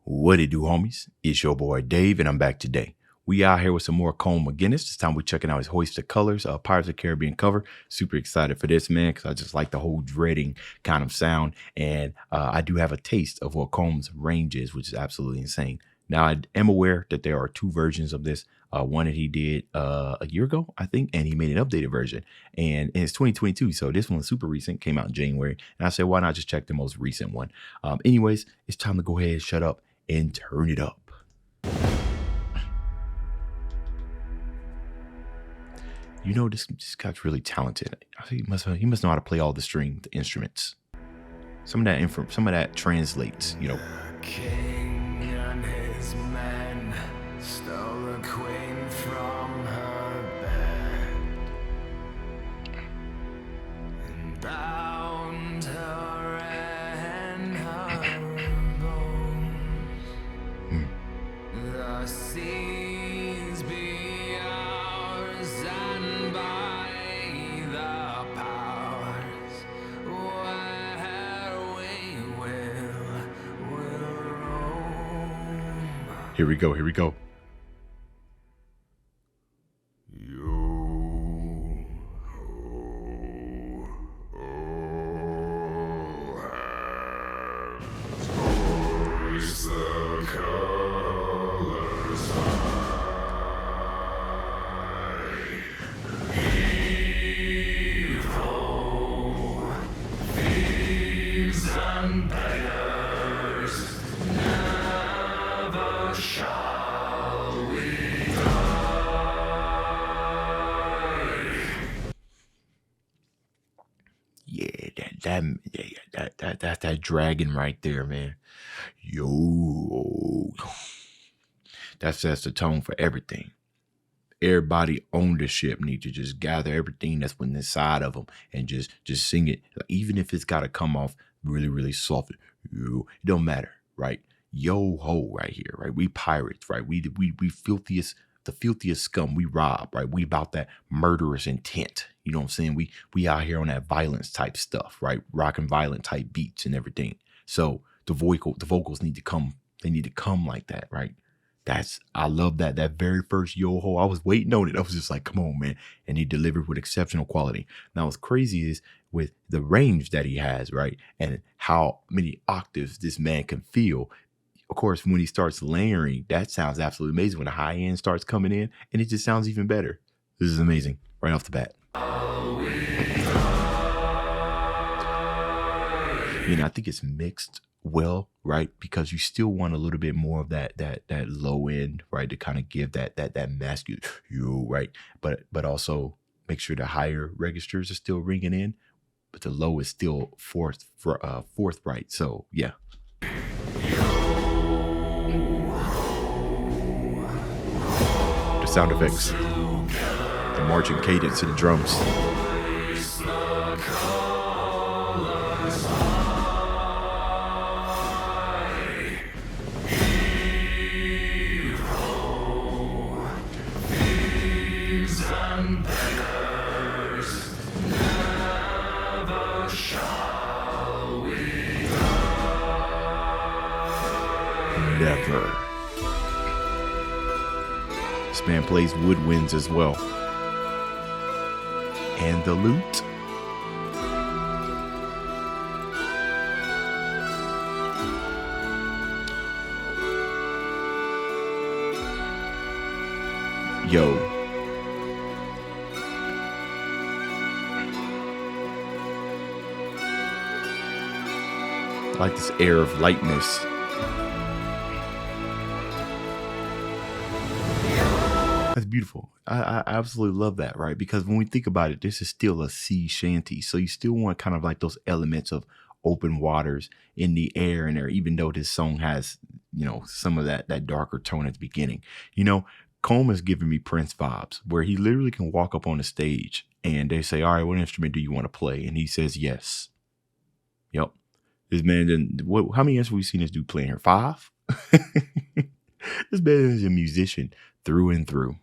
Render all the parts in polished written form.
What it do, homies? It's your boy Dave, and I'm back today. We out here with some more Colm McGinnis. This time we're checking out his Hoist the Colors, Pirates of the Caribbean cover. Super excited for this, man, because I just like the whole dreading kind of sound. And I do have a taste of what Colm's range is, which is absolutely insane. Now, I am aware that there are two versions of this. One that he did a year ago, I think, and he made an updated version. And it's 2022, so this one's super recent, came out in January. And I said, why not just check the most recent one? Anyways, it's time to go ahead and shut up and turn it up. You know, this guy's really talented. I think he must know how to play all the instruments. Some of that translates, you know. The king and his men stole the queen from her bed and bound her and her bones. The seas be ours, and by the powers where we will roam. Here we go. Hoist the colors high. Heave ho, thieves and beggars, never shall we die. Yeah, that's that dragon right there, man. Yo, that sets the tone for everything. Everybody on the ship need to just gather everything that's within the side of them and just sing it, even if it's got to come off really, really soft. Yo, it don't matter, right? Yo ho, right here, right? We pirates, right? We the filthiest scum. We rob, right? We about that murderous intent. You know what I'm saying? We out here on that violence type stuff, right? Rockin' violent type beats and everything. So the vocals need to come. They need to come like that, right? I love that very first yo ho. I was waiting on it. I was just like, come on, man. And he delivered with exceptional quality. Now, what's crazy is with the range that he has, right? And how many octaves this man can feel. Of course, when he starts layering, that sounds absolutely amazing. When the high end starts coming in, and it just sounds even better. This is amazing right off the bat. I think it's mixed well, right? Because you still want a little bit more of that low end, right? To kind of give that masculine, right? But also make sure the higher registers are still ringing in, but the low is still fourth, right? So yeah. The sound effects, the marching cadence of the drums. And beggars, never shall we die. Never. This man plays woodwinds as well. And the lute. Yo. I like this air of lightness. That's beautiful. I absolutely love that, right? Because when we think about it, this is still a sea shanty. So you still want kind of like those elements of open waters in the air in there, even though this song has, some of that darker tone at the beginning. Colm is giving me Prince vibes, where he literally can walk up on the stage and they say, all right, what instrument do you want to play? And he says, yes. Yep. This man didn't. How many instruments we seen this dude playing here? 5. This man is a musician through and through.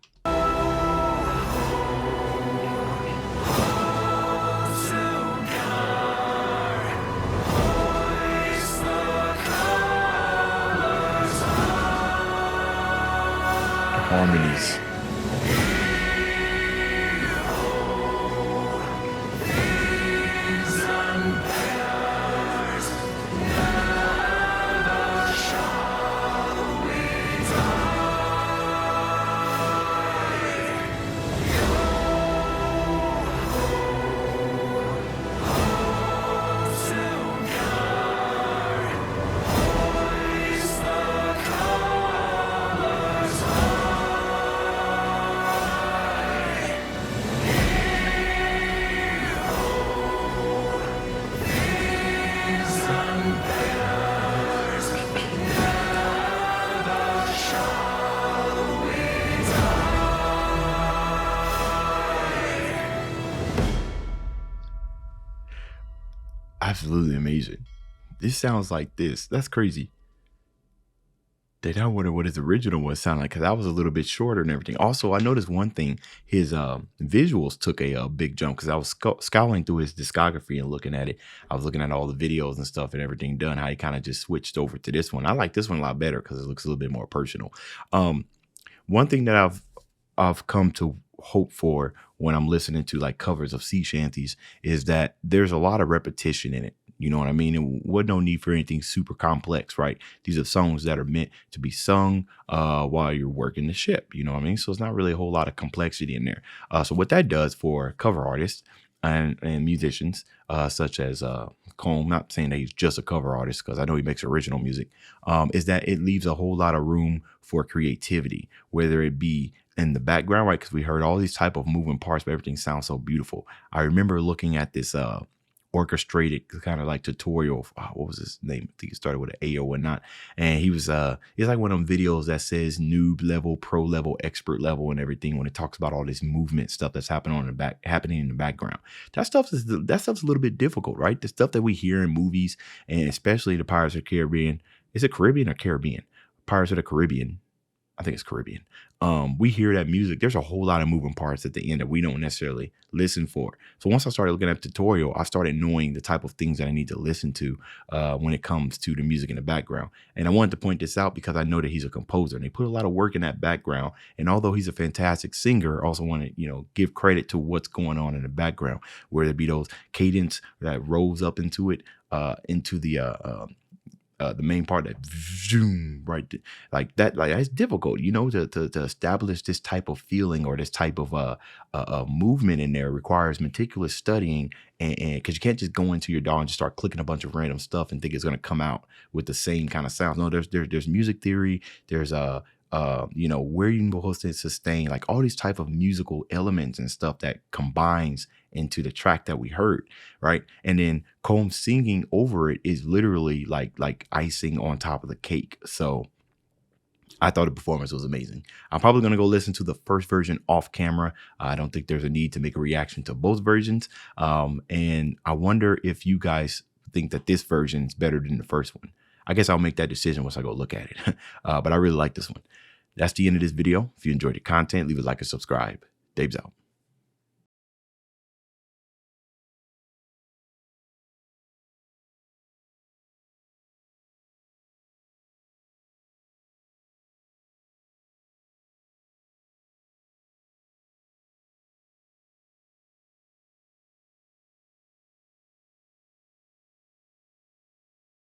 harmonies. Absolutely amazing. This sounds like this. That's crazy. Did I wonder what his original one sounded like? Because I was a little bit shorter and everything. Also, I noticed one thing: his visuals took a big jump because I was scouring through his discography and looking at it. I was looking at all the videos and stuff and everything done. How he kind of just switched over to this one. I like this one a lot better because it looks a little bit more personal. One thing that I've come to hope for when I'm listening to like covers of sea shanties is that there's a lot of repetition in it. You know what I mean? And what no need for anything super complex, right? These are songs that are meant to be sung while you're working the ship. You know what I mean? So it's not really a whole lot of complexity in there. So what that does for cover artists and musicians such as Colm, not saying that he's just a cover artist because I know he makes original music, is that it leaves a whole lot of room for creativity, whether it be in the background, right? Because we heard all these type of moving parts, but everything sounds so beautiful. I remember looking at this orchestrated kind of like tutorial. What was his name? I think it started with an A or not. And he was it's like one of them videos that says noob level, pro level, expert level, and everything when it talks about all this movement stuff that's happening in the background. That stuff's a little bit difficult, right? The stuff that we hear in movies, and especially the Pirates of the Caribbean. Is it Caribbean or Caribbean? Pirates of the Caribbean. I think it's Caribbean. We hear that music. There's a whole lot of moving parts at the end that we don't necessarily listen for. So once I started looking at the tutorial, I started knowing the type of things that I need to listen to when it comes to the music in the background. And I wanted to point this out because I know that he's a composer and they put a lot of work in that background. And although he's a fantastic singer, I also want to, give credit to what's going on in the background, whether it be those cadence that rolls up into it, into the main part that zoom right like that, like it's difficult, to establish this type of feeling or this type of movement in there requires meticulous studying, and because you can't just go into your DAW and just start clicking a bunch of random stuff and think it's going to come out with the same kind of sounds. No, there's music theory, there's where you can go host and sustain, like all these type of musical elements and stuff that combines into the track that we heard, right? And then Colm singing over it is literally like icing on top of the cake. So I thought the performance was amazing. I'm probably going to go listen to the first version off camera. I don't think there's a need to make a reaction to both versions. And I wonder if you guys think that this version is better than the first one. I guess I'll make that decision once I go look at it. But I really like this one. That's the end of this video. If you enjoyed the content, leave a like and subscribe. Dave's out.